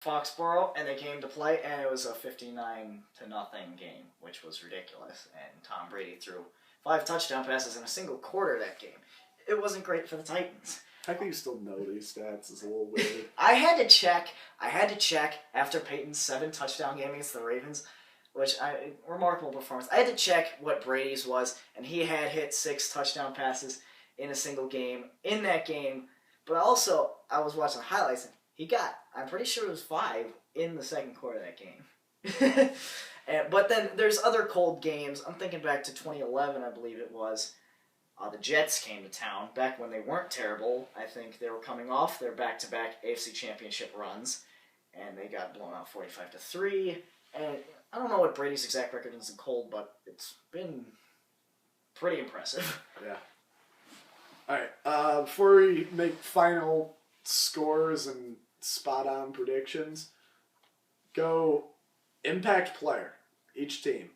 Foxborough, and they came to play, and it was a 59-0 game, which was ridiculous. And Tom Brady threw 5 touchdown passes in a single quarter that game. It wasn't great for the Titans. How can you still know these stats? Is a little weird. I had to check after Peyton's 7 touchdown game against the Ravens, remarkable performance. I had to check what Brady's was, and he had hit 6 touchdown passes in a single game in that game. But also, I was watching the highlights, and he got, I'm pretty sure it was 5 in the second quarter of that game. But then there's other cold games. I'm thinking back to 2011, I believe it was. The Jets came to town back when they weren't terrible. I think they were coming off their back-to-back AFC Championship runs, and they got blown out 45-3. And I don't know what Brady's exact record is in cold, but it's been pretty impressive. Yeah. All right. Before we make final scores and spot-on predictions, go impact player, each team.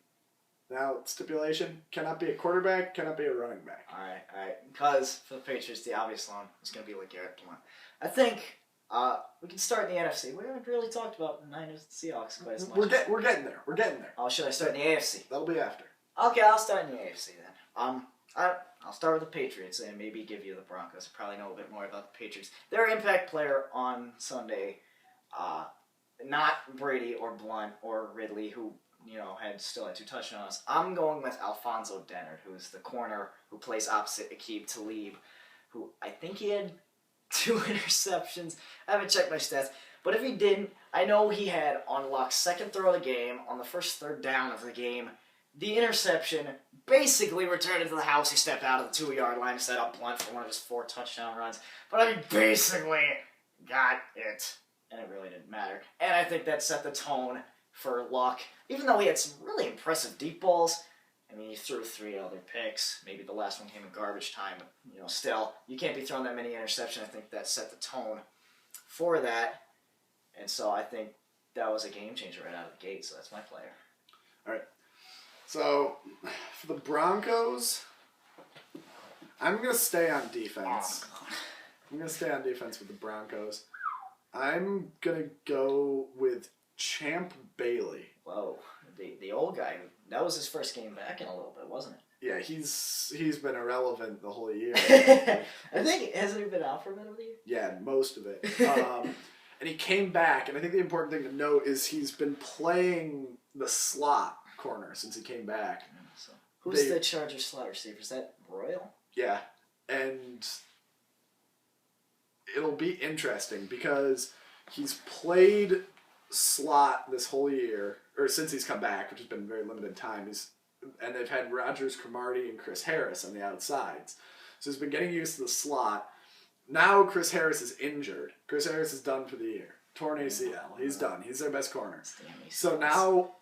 Now, stipulation, cannot be a quarterback, cannot be a running back. All right. Because for the Patriots, the obvious one is going to be LeGarrette Blount. I think we can start in the NFC. We haven't really talked about the Niners and Seahawks quite as much. We're getting there. We're getting there. Oh, should I start in the AFC? That'll be after. Okay, I'll start in the AFC then. I'll start with the Patriots and maybe give you the Broncos. I probably know a bit more about the Patriots. Their impact player on Sunday, not Brady or Blunt or Ridley, who still had 2 touchdowns. I'm going with Alfonso Dennard, who's the corner who plays opposite Aqib Talib, who I think he had 2 interceptions. I haven't checked my stats, but if he didn't, I know he had on Luck's second throw of the game, on the first third down of the game, the interception basically returned it to the house. He stepped out of the 2-yard line, set up Blunt for one of his 4 touchdown runs, but he basically got it, and it really didn't matter. And I think that set the tone for Luck, even though he had some really impressive deep balls. I mean, he threw 3 other picks. Maybe the last one came in garbage time, but, still, you can't be throwing that many interceptions. I think that set the tone for that. And so I think that was a game changer right out of the gate, so that's my player. All right. So, for the Broncos, I'm going to stay on defense. Oh, God. I'm going to stay on defense with the Broncos. I'm going to go with Champ Bailey. Whoa, the old guy. That was his first game back in a little bit, wasn't it? Yeah, he's been irrelevant the whole year. I think, hasn't he been out for a bit of the year? Yeah, most of it. And he came back, and I think the important thing to note is he's been playing the slot corner since he came back. So, who's the Chargers slot receiver? Is that Royal? Yeah, and it'll be interesting because he's played slot this whole year, or since he's come back, which has been very limited time. And they've had Rodgers, Cromartie, and Chris Harris on the outsides. So he's been getting used to the slot. Now Chris Harris is injured. Chris Harris is done for the year. Torn ACL. He's done. He's their best corner. So now,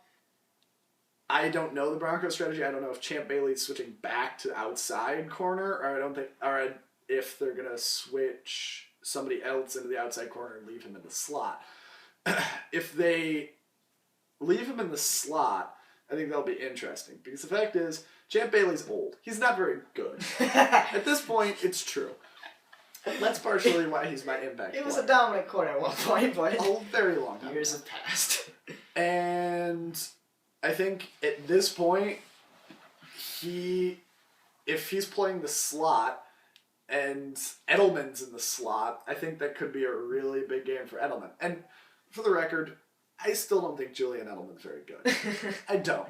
I don't know the Broncos strategy. I don't know if Champ Bailey's switching back to outside corner, or if they're going to switch somebody else into the outside corner and leave him in the slot. If they leave him in the slot, I think that'll be interesting. Because the fact is, Champ Bailey's old. He's not very good. At this point, it's true. That's partially why he's my impact He was player. a dominant corner at one point, but A very long time. years have passed. And I think at this point, if he's playing the slot and Edelman's in the slot, I think that could be a really big game for Edelman. And for the record, I still don't think Julian Edelman's very good. I don't.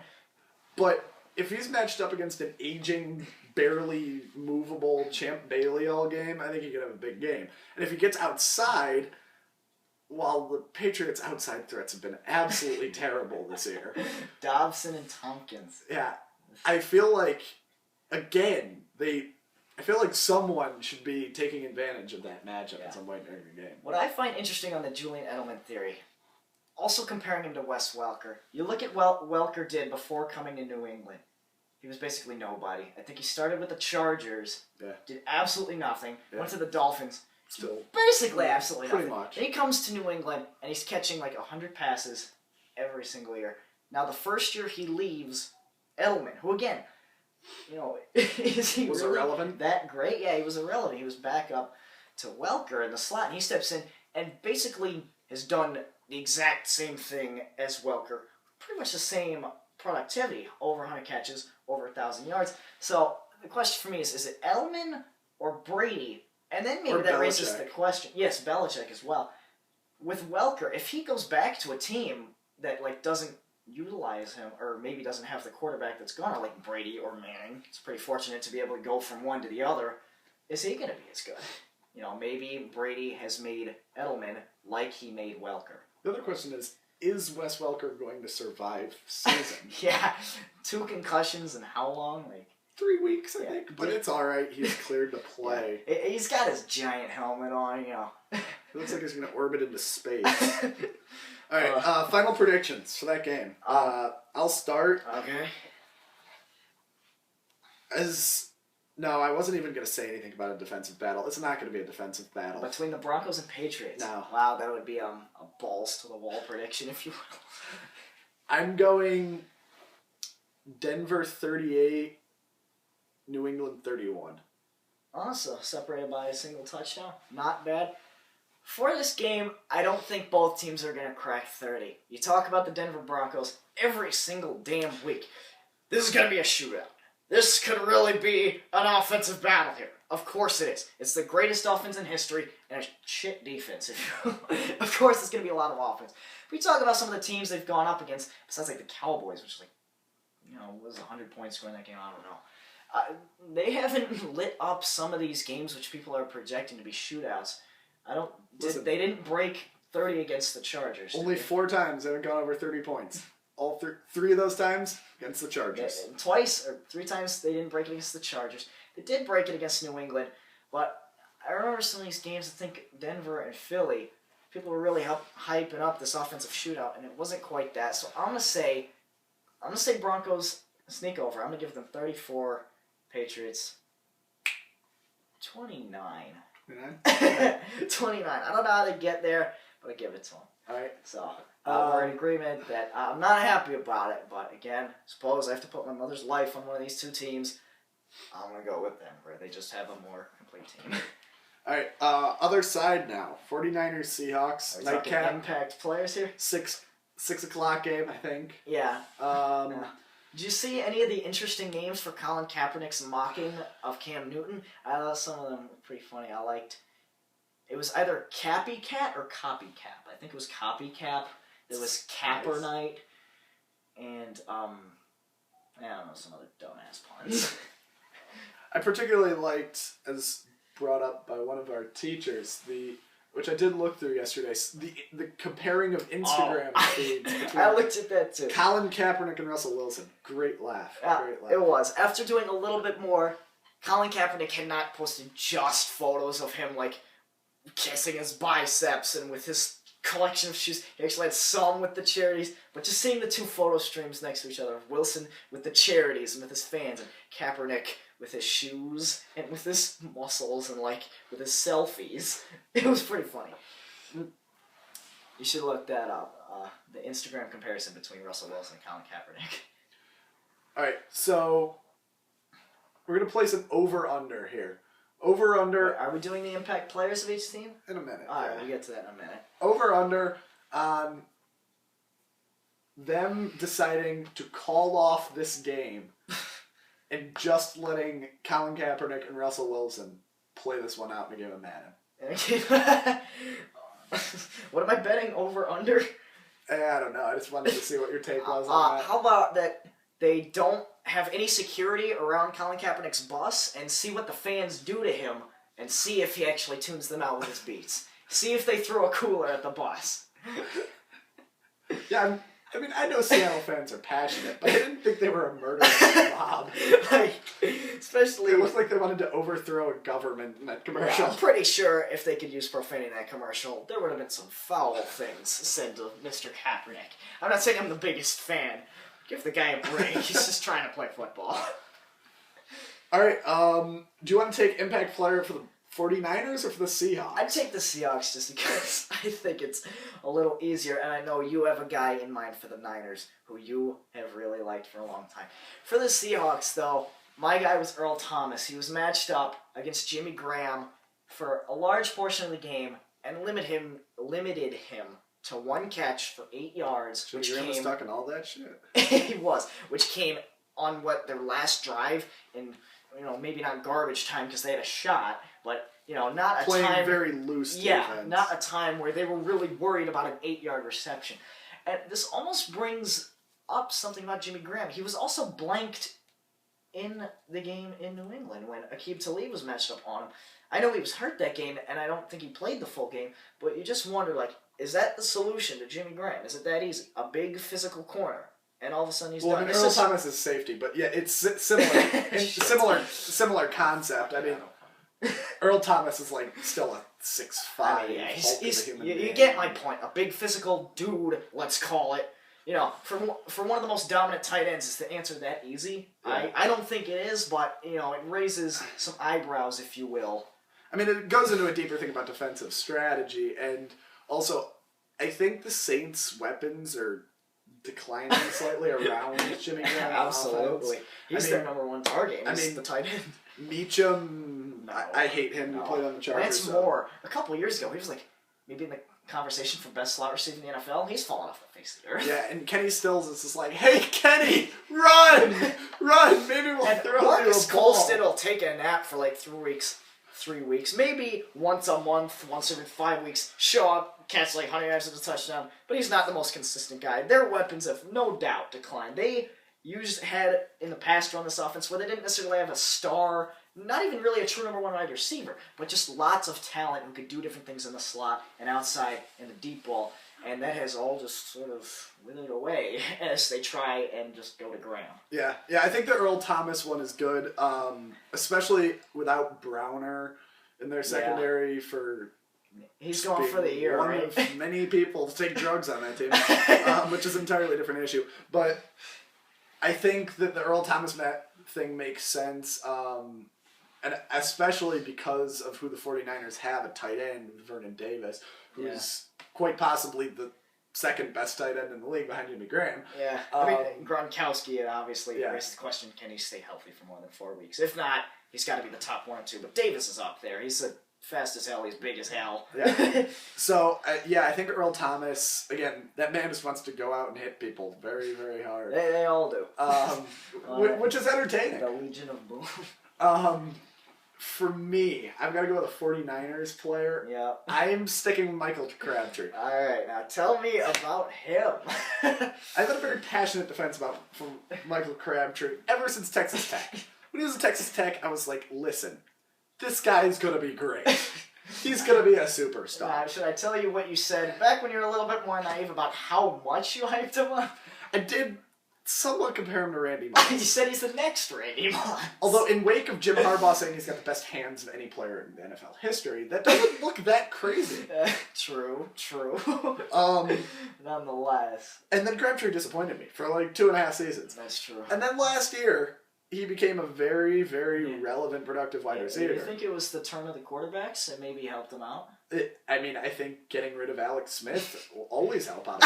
But if he's matched up against an aging, barely movable Champ Bailey all game, I think he could have a big game. And if he gets outside, while the Patriots' outside threats have been absolutely terrible this year. Dobson and Tompkins. Yeah. I feel like, again, I feel like someone should be taking advantage of that matchup at some point during the game. What I find interesting on the Julian Edelman theory, also comparing him to Wes Welker, you look at what Welker did before coming to New England. He was basically nobody. I think he started with the Chargers, did absolutely nothing, went to the Dolphins, Still, basically absolutely pretty nothing. much. And he comes to New England, and he's catching like 100 passes every single year. Now, the first year he leaves, Edelman, who again, is he Was really irrelevant? that great? Yeah, he was irrelevant. He was back up to Welker in the slot, and he steps in and basically has done the exact same thing as Welker. Pretty much the same productivity, over 100 catches, over 1,000 yards. So the question for me is it Edelman or Brady? And then maybe that raises the question. Yes, Belichick as well. With Welker, if he goes back to a team that like doesn't utilize him, or maybe doesn't have the quarterback that's gonna, like Brady or Manning, it's pretty fortunate to be able to go from one to the other. Is he gonna be as good? You know, maybe Brady has made Edelman like he made Welker. The other question is Wes Welker going to survive season? Yeah, 2 concussions in how long? Like 3 weeks, I think. But it's all right. He's cleared to play. Yeah. He's got his giant helmet on, you know. It looks like he's going to orbit into space. All right, final predictions for that game. I'll start. Okay. No, I wasn't even going to say anything about a defensive battle. It's not going to be a defensive battle. Between the Broncos and Patriots? No. Wow, that would be a balls-to-the-wall prediction, if you will. I'm going Denver 38, New England 31. Also, separated by a single touchdown. Not bad. For this game, I don't think both teams are going to crack 30. You talk about the Denver Broncos every single damn week. This is going to be a shootout. This could really be an offensive battle here. Of course it is. It's the greatest offense in history and a shit defense. Of course it's going to be a lot of offense. If we talk about some of the teams they've gone up against, besides like the Cowboys, which is like, you know, was 100 points scored in that game, I don't know. They haven't lit up some of these games which people are projecting to be shootouts. They didn't break 30 against the Chargers. Only 4 times they've gone over 30 points. All 3 of those times against the Chargers. Twice or 3 times they didn't break it against the Chargers. They did break it against New England, but I remember some of these games, I think Denver and Philly, people were really hyping up this offensive shootout, and it wasn't quite that. So I'm gonna say Broncos sneak over. I'm gonna give them 34, Patriots 29. 29. I don't know how they get there, but I give it to them. All right. So we're in agreement that I'm not happy about it, but again, suppose I have to put my mother's life on one of these 2 teams. I'm going to go with Denver. They just have a more complete team. All right, other side now. 49ers, Seahawks. Are we talking impact players here? 6 o'clock game, I think. Yeah. Did you see any of the interesting names for Colin Kaepernick's mocking of Cam Newton? I thought some of them were pretty funny. I liked... It was either Cappy Cat or Copy Cap. I think it was Copy Cap. There was Capper Night. And, I don't know, some other dumbass puns. I particularly liked, as brought up by one of our teachers, which I did look through yesterday, the comparing of Instagram feeds. I looked at that too. Colin Kaepernick and Russell Wilson. Great laugh. Great laugh. It was. After doing a little bit more, Colin Kaepernick had not posted just photos of him, like, kissing his biceps and with his collection of shoes. He actually had some with the charities, but just seeing the 2 photo streams next to each other, Wilson with the charities and with his fans, and Kaepernick with his shoes and with his muscles and like with his selfies. It was pretty funny. You should look that up. The Instagram comparison between Russell Wilson and Colin Kaepernick. All right, so we're gonna place an over/under here. Over/under. Are we doing the impact players of each team? In a minute. All right, we'll get to that in a minute. Over/under on them deciding to call off this game and just letting Colin Kaepernick and Russell Wilson play this one out in the game of Madden. What am I betting? Over/under? I don't know. I just wanted to see what your take was on that. How about that they don't have any security around Colin Kaepernick's bus and see what the fans do to him and see if he actually tunes them out with his beats. See if they throw a cooler at the bus. Yeah, I mean, I know Seattle fans are passionate, but I didn't think they were a murderous mob. Especially... It looked like they wanted to overthrow a government in that commercial. Yeah, I'm pretty sure if they could use profanity in that commercial, there would have been some foul things said to Mr. Kaepernick. I'm not saying I'm the biggest fan. Give the guy a break. He's just trying to play football. All right, do you want to take impact player for the 49ers or for the Seahawks? I'd take the Seahawks just because I think it's a little easier, and I know you have a guy in mind for the Niners who you have really liked for a long time. For the Seahawks, though, my guy was Earl Thomas. He was matched up against Jimmy Graham for a large portion of the game and limited him to one catch for 8 yards, Jimmy which Graham was came. stuck in all that shit. He was, which came on their last drive in maybe not garbage time because they had a shot, but not a Playing time very loose yeah, defense. not a time where they were really worried about an 8-yard reception. And this almost brings up something about Jimmy Graham. He was also blanked in the game in New England when Aqib Talib was matched up on him. I know he was hurt that game, and I don't think he played the full game, but you just wonder, is that the solution to Jimmy Graham? Is it that easy? A big physical corner, and all of a sudden he's done. Earl Thomas is safety, but yeah, it's similar, similar concept. I mean, Earl Thomas is still a 6'5". You get my point. A big physical dude, let's call it. For one of the most dominant tight ends, is the answer that easy? Yeah. I don't think it is, but it raises some eyebrows, if you will. I mean, it goes into a deeper thing about defensive strategy, and also, I think the Saints' weapons are declining slightly around Jimmy Graham. Absolutely. He's their number one target. He's the tight end. Meacham, no, I hate him. No. He played on the Chargers. Lance Moore, a couple of years ago, he was maybe in the conversation for best slot receiver in the NFL. He's fallen off the face of the earth. Yeah, and Kenny Stills is just hey, Kenny, run! Maybe we'll throw you a Marcus ball. Colston will take a nap for 3 weeks. Maybe once a month, once every 5 weeks, show up, catch 100 yards at a touchdown, but he's not the most consistent guy. Their weapons have no doubt declined. They had in the past run this offense where they didn't necessarily have a star, not even really a true number one wide receiver, but just lots of talent who could do different things in the slot and outside in the deep ball. And that has all just sort of withered away as they try and just go to Graham. Yeah, I think the Earl Thomas one is good, especially without Browner in their secondary for... He's going for the year, one right? of many people to take drugs on that team, which is an entirely different issue. But I think that the Earl Thomas thing makes sense, and especially because of who the 49ers have at tight end, Vernon Davis, who's quite possibly the second best tight end in the league behind Jimmy Graham. Yeah, I mean, Gronkowski obviously raised the question, can he stay healthy for more than 4 weeks? If not, he's got to be the top 1 or 2, but Davis is up there. He's fast as hell, he's big as hell. Yeah. So, I think Earl Thomas, again, that man just wants to go out and hit people very, very hard. They all do. Which is entertaining. The Legion of Boom. For me, I've got to go with a 49ers player. Yeah. I'm sticking with Michael Crabtree. All right, now tell me about him. I've had a very passionate defense from Michael Crabtree ever since Texas Tech. When he was at Texas Tech, I was like, listen, this guy's going to be great. He's going to be a superstar. Should I tell you what you said back when you were a little bit more naive about how much you hyped him up? I did somewhat compare him to Randy Moss. You said he's the next Randy Moss. Although in wake of Jim Harbaugh saying he's got the best hands of any player in the NFL history, that doesn't look that crazy. True. Nonetheless. And then Crabtree disappointed me for 2.5 seasons. That's true. And then last year, he became a very, very relevant, productive wide receiver. Do you think it was the turn of the quarterbacks that maybe helped him out? I think getting rid of Alex Smith will always help out.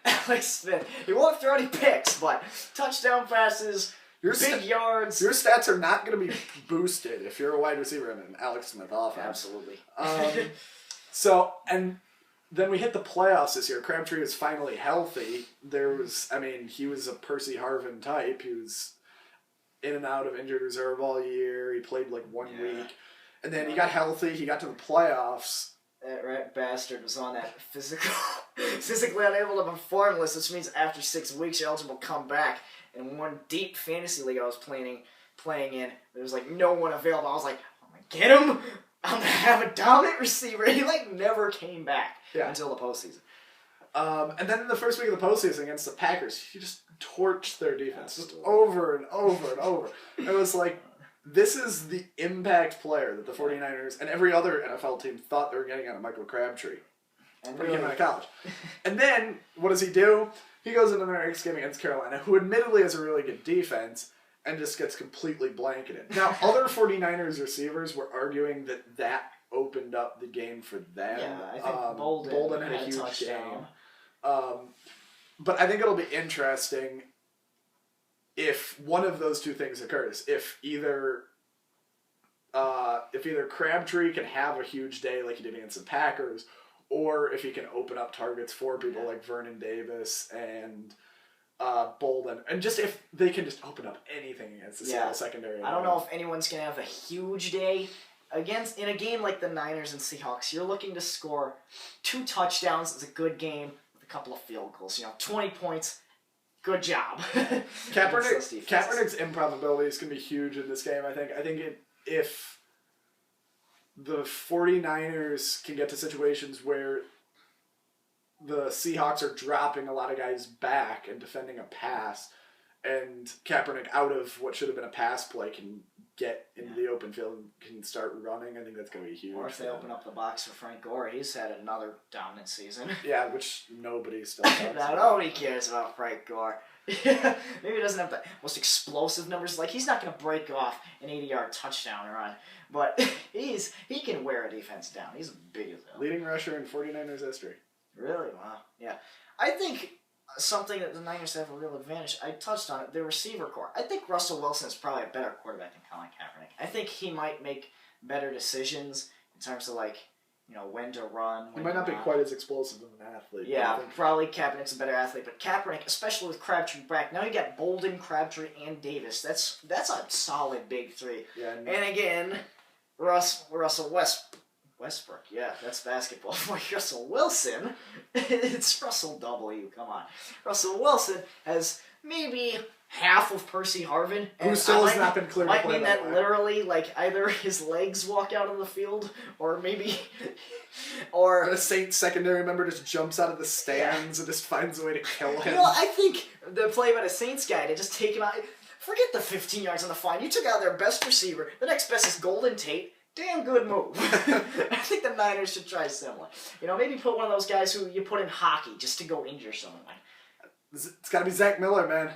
Alex Smith. He won't throw any picks, but touchdown passes, big yards. Your stats are not going to be boosted if you're a wide receiver in an Alex Smith offense. Absolutely. And then we hit the playoffs this year. Crabtree was finally healthy. He was a Percy Harvin type. He was in and out of injured reserve all year. He played 1 week. And then he got healthy. He got to the playoffs. That rat bastard was on that physically unable to perform list, which means after 6 weeks you're eligible to come back. And one deep fantasy league I was playing in, there was no one available. I was like, I'm going to get him. I'm going to have a dominant receiver. He never came back until the postseason. And then in the first week of the postseason against the Packers, he just torched their defense just over and over and over. It was this is the impact player that the 49ers and every other NFL team thought they were getting out of Michael Crabtree when he came out of college. And then, what does he do? He goes into the next game against Carolina, who admittedly has a really good defense, and just gets completely blanketed. Now, other 49ers receivers were arguing that opened up the game for them. Yeah, I think Bolden had a huge touchdown. But I think it'll be interesting if one of those two things occurs. If either Crabtree can have a huge day like he did against the Packers, or if he can open up targets for people like Vernon Davis and Bolden, and just if they can just open up anything against the Seattle secondary. I don't know if anyone's going to have a huge day in a game like the Niners and Seahawks. You're looking to score 2 touchdowns. It's a good game with a couple of field goals. 20 points. Good job. Kaepernick's improbability is going to be huge in this game, I think. If the 49ers can get to situations where the Seahawks are dropping a lot of guys back and defending a pass, and Kaepernick, out of what should have been a pass play, can get into the open field and can start running, I think that's going to be huge. Or if they open up the box for Frank Gore, he's had another dominant season. Yeah, which nobody still talks about. Nobody cares about Frank Gore. Maybe he doesn't have the most explosive numbers. Like, he's not going to break off an 80-yard touchdown run, but he can wear a defense down. He's big as hell. Leading rusher in 49ers history. Really? Wow. Yeah. I think something that the Niners have a real advantage, I touched on it, their receiver core. I think Russell Wilson is probably a better quarterback than Colin Kaepernick. I think he might make better decisions in terms of, when to run. He might not be quite as explosive of an athlete. Yeah, probably Kaepernick's a better athlete, but Kaepernick, especially with Crabtree back, now you got Bolden, Crabtree, and Davis. That's a solid big 3. Yeah, and again, Russell Westbrook, yeah, that's basketball. For Russell Wilson, it's Russell W. Come on, Russell Wilson has maybe half of Percy Harvin, who still has not been clear. Might mean that literally, either his legs walk out on the field, or maybe, or the Saints secondary member just jumps out of the stands and just finds a way to kill him. I think the play by the Saints guy to just take him out. Forget the 15 yards on the fine. You took out their best receiver. The next best is Golden Tate. Damn good move. I think the Niners should try similar. Maybe put one of those guys who you put in hockey just to go injure someone. It's got to be Zach Miller, man.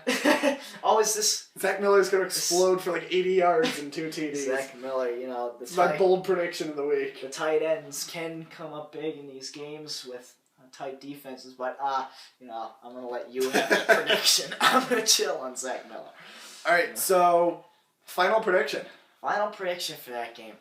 Is this... Zach Miller's going to explode for 80 yards and 2 TDs. Zach Miller, it's my bold prediction of the week. The tight ends can come up big in these games with tight defenses, but, I'm going to let you have that prediction. I'm going to chill on Zach Miller. All right, so final prediction. Final prediction for that game.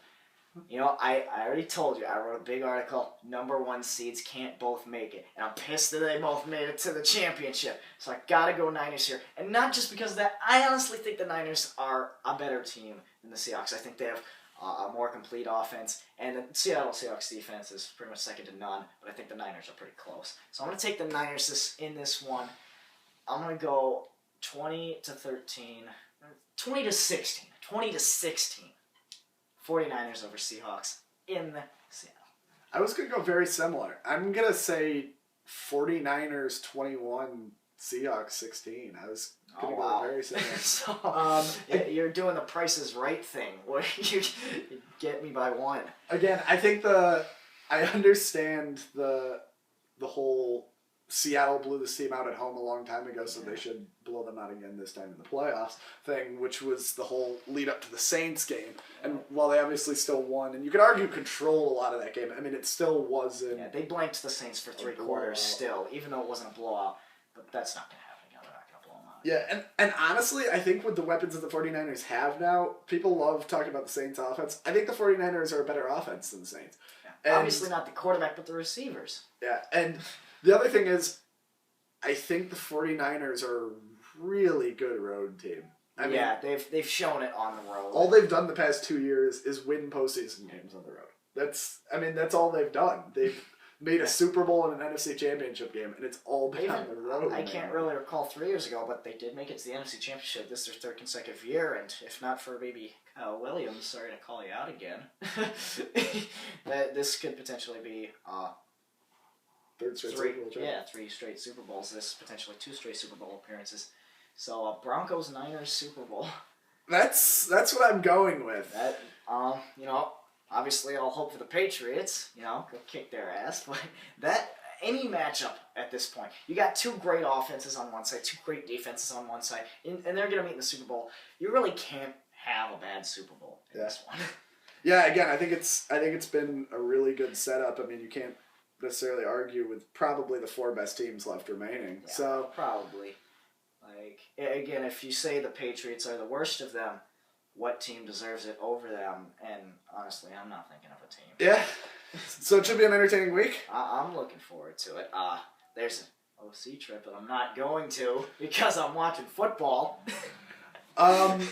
I already told you, I wrote a big article, number 1 seeds can't both make it. And I'm pissed that they both made it to the championship. So I gotta go Niners here. And not just because of that, I honestly think the Niners are a better team than the Seahawks. I think they have a more complete offense. And the Seattle Seahawks defense is pretty much second to none. But I think the Niners are pretty close. So I'm gonna take the Niners in this one. I'm gonna go 20-13. 20-16. 20-16. 49ers over Seahawks in Seattle. I was going to go very similar. I'm going to say 49ers 21, Seahawks 16. I was going to go very similar. So, you're doing the Price is Right thing. Where you get me by 1. Again, I think I understand the whole Seattle blew this team out at home a long time ago, so they should blow them out again this time in the playoffs thing, which was the whole lead up to the Saints game. And while they obviously still won, and you could argue control a lot of that game, I mean, it still wasn't... Yeah, they blanked the Saints for 3 quarters still, even though it wasn't a blowout. But that's not going to happen again. They're not going to blow them out. Yeah, and honestly, I think with the weapons that the 49ers have now, people love talking about the Saints offense. I think the 49ers are a better offense than the Saints. Yeah. Obviously not the quarterback, but the receivers. Yeah, and... The other thing is, I think the 49ers are a really good road team. I mean, they've shown it on the road. All they've done the past 2 years is win postseason games on the road. That's all they've done. They've made a Super Bowl and an NFC Championship game, and it's all been on the road. I can't really recall 3 years ago, but they did make it to the NFC Championship. This is their 3rd consecutive year, and if not for maybe Kyle Williams, sorry to call you out again, this could potentially be... 3rd straight Super Bowl. Yeah, 3 straight Super Bowls. This potentially 2 straight Super Bowl appearances. So Broncos Niners Super Bowl. That's what I'm going with. That obviously I'll hope for the Patriots. Go kick their ass. But any matchup at this point, you got 2 great offenses on one side, 2 great defenses on one side, and they're gonna meet in the Super Bowl. You really can't have a bad Super Bowl in this one. Yeah, again, I think it's been a really good setup. I mean, you can't necessarily argue with probably the 4 best teams left remaining. Yeah, so probably. Again, if you say the Patriots are the worst of them, what team deserves it over them, and honestly, I'm not thinking of a team. Yeah. So it should be an entertaining week. I'm looking forward to it. There's an OC trip, but I'm not going to because I'm watching football.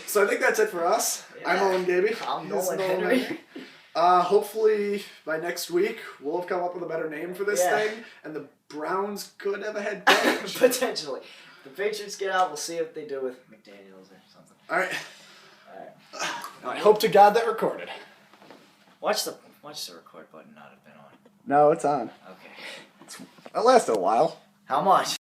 So I think that's it for us. Yeah. I'm Owen Gaby. I'm Nolan Henry. Hopefully by next week we'll have come up with a better name for this thing, and the Browns could have a head coach. Potentially. If the Patriots get out, we'll see what they do with McDaniels or something. All right. I hope to God that recorded. Watch the record button not have been on. No, it's on. Okay. It lasted a while. How much?